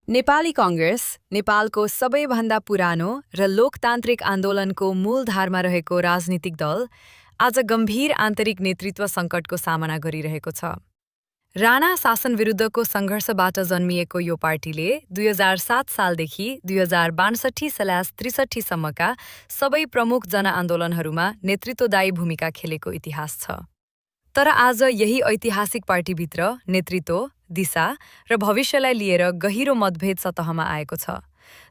नेपाली कांग्रेस नेपालको सबैभन्दा पुरानो र लोकतान्त्रिक आन्दोलनको मूलधारमा रहेको राजनीतिक दल आज गम्भीर आन्तरिक नेतृत्व सङ्कटको सामना गरिरहेको छ। राणा शासनविरुद्धको सङ्घर्षबाट जन्मिएको यो पार्टीले 2007 सालदेखि 2062-63 सम्मका सबै प्रमुख जनआन्दोलनहरूमा नेतृत्वदायी भूमिका खेलेको इतिहास छ। तर आज यही ऐतिहासिक पार्टीभित्र नेतृत्व, दिशा र भविष्यलाई लिएर गहिरो मतभेद सतहमा आएको छ,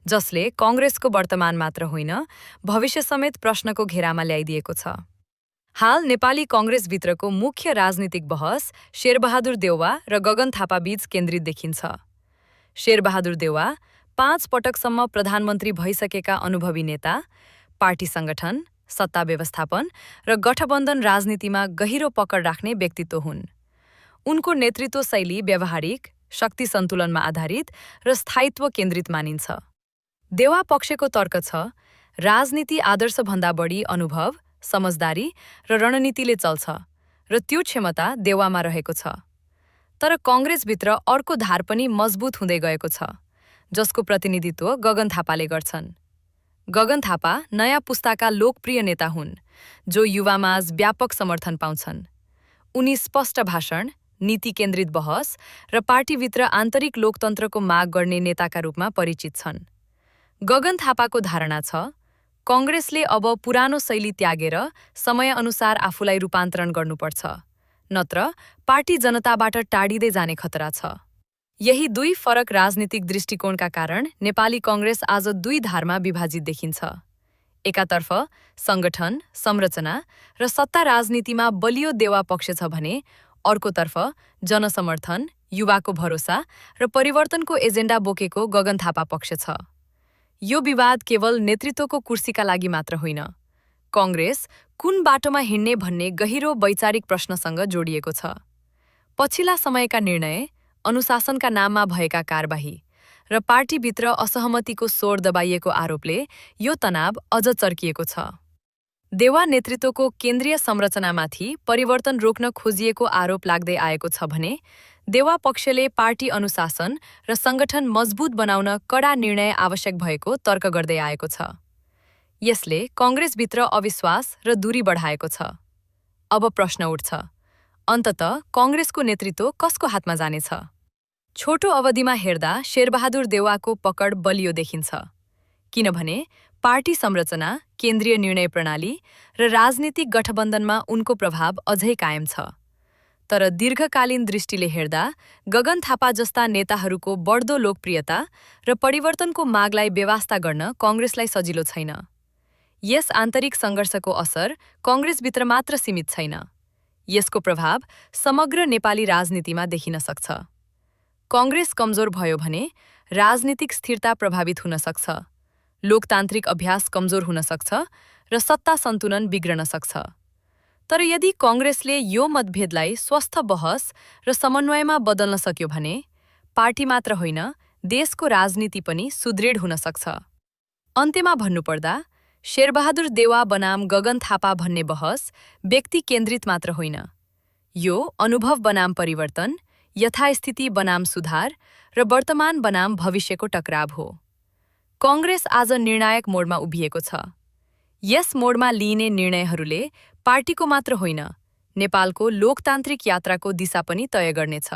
जसले कांग्रेसको वर्तमान मात्र होइन, भविष्य समेत प्रश्नको घेरामा ल्याइदिएको छ। हाल नेपाली कांग्रेसभित्रको मुख्य राजनीतिक बहस शेरबहादुर देउवा र गगन थापा बीच केन्द्रित देखिन्छ। शेरबहादुर देउवा 5 पटकसम्म प्रधानमन्त्री भइसकेका अनुभवी नेता, पार्टी सङ्गठन, सत्ता व्यवस्थापन र गठबन्धन राजनीतिमा गहिरो पकड राख्ने व्यक्तित्व हुन्। उनको नेतृत्व शैली व्यावहारिक, शक्ति सन्तुलनमा आधारित र स्थायित्व केन्द्रित मानिन्छ। देउवा पक्षको तर्क छ, राजनीति आदर्शभन्दा बढी अनुभव, समझदारी र रणनीतिले चल्छ र त्यो क्षमता देउवामा रहेको छ। तर कांग्रेसभित्र अर्को धार पनि मजबुत हुँदै गएको छ, जसको प्रतिनिधित्व गगन थापाले गर्छन्। गगन थापा नयाँ पुस्ताका लोकप्रिय नेता हुन्, जो युवामाझ व्यापक समर्थन पाउँछन्। उनी स्पष्ट भाषण, नीति केन्द्रित बहस र पार्टीभित्र आन्तरिक लोकतन्त्रको माग गर्ने नेताका रूपमा परिचित छन्। गगन थापाको धारणा छ, कांग्रेसले अब पुरानो शैली त्यागेर समयअनुसार आफूलाई रूपान्तरण गर्नुपर्छ, नत्र पार्टी जनताबाट टाढिँदै जाने खतरा छ। यही दुई फरक राजनीतिक दृष्टिकोणका कारण नेपाली कांग्रेस आज दुई धारमा विभाजित देखिन्छ। एकातर्फ सङ्गठन, संरचना र सत्ता राजनीतिमा बलियो देउवा पक्ष छ भने अर्कोतर्फ जनसमर्थन, युवाको भरोसा र परिवर्तनको एजेन्डा बोकेको गगन थापा पक्ष छ। यो विवाद केवल नेतृत्वको कुर्सीका लागि मात्र होइन, कांग्रेस कुन बाटोमा हिँड्ने भन्ने गहिरो वैचारिक प्रश्नसँग जोडिएको छ। पछिल्ला समयका निर्णय, अनुशासनका नाममा भएका कारबाही र पार्टीभित्र असहमतिको स्वर दबाइएको आरोपले यो तनाव अझ चर्किएको छ। देउवा नेतृत्वको केन्द्रीय संरचनामाथि परिवर्तन रोक्न खोजिएको आरोप लाग्दै आएको छ भने देउवा पक्षले पार्टी अनुशासन र सङ्गठन मजबुत बनाउन कडा निर्णय आवश्यक भएको तर्क गर्दै आएको छ। यसले कांग्रेसभित्र अविश्वास र दूरी बढाएको छ। अब प्रश्न उठ्छ, अन्ततः कांग्रेसको नेतृत्व कसको हातमा जानेछ? छोटो अवधिमा हेर्दा शेरबहादुर देउवाको पकड बलियो देखिन्छ, किनभने पार्टी संरचना, केन्द्रीय निर्णय प्रणाली र राजनीतिक गठबन्धनमा उनको प्रभाव अझै कायम छ। तर दीर्घकालीन दृष्टिले हेर्दा गगन थापा जस्ता नेताहरूको बढ्दो लोकप्रियता र परिवर्तनको मागलाई बेवास्ता गर्न कांग्रेसलाई सजिलो छैन। यस आन्तरिक सङ्घर्षको असर कांग्रेसभित्र मात्र सीमित छैन, यसको प्रभाव समग्र नेपाली राजनीतिमा देखिन सक्छ। कांग्रेस कमजोर भयो भने राजनीतिक स्थिरता प्रभावित हुन सक्छ, लोकतान्त्रिक अभ्यास कमजोर हुन सक्छ र सत्ता सन्तुलन बिग्रन सक्छ। तर यदि कांग्रेसले यो मतभेदलाई स्वस्थ बहस र समन्वयमा बदल्न सक्यो भने पार्टी मात्र होइन, देशको राजनीति पनि सुदृढ हुन सक्छ। अन्त्यमा भन्नुपर्दा शेरबहादुर देउवा बनाम गगन थापा भन्ने बहस व्यक्ति केन्द्रित मात्र होइन, यो अनुभव बनाम परिवर्तन, यथास्थिति बनाम सुधार र वर्तमान बनाम भविष्यको टकराव हो। कांग्रेस आज निर्णायक मोडमा उभिएको छ। यस मोडमा लिइने निर्णयहरूले पार्टीको मात्र होइन, नेपालको लोकतान्त्रिक यात्राको दिशा पनि तय गर्नेछ।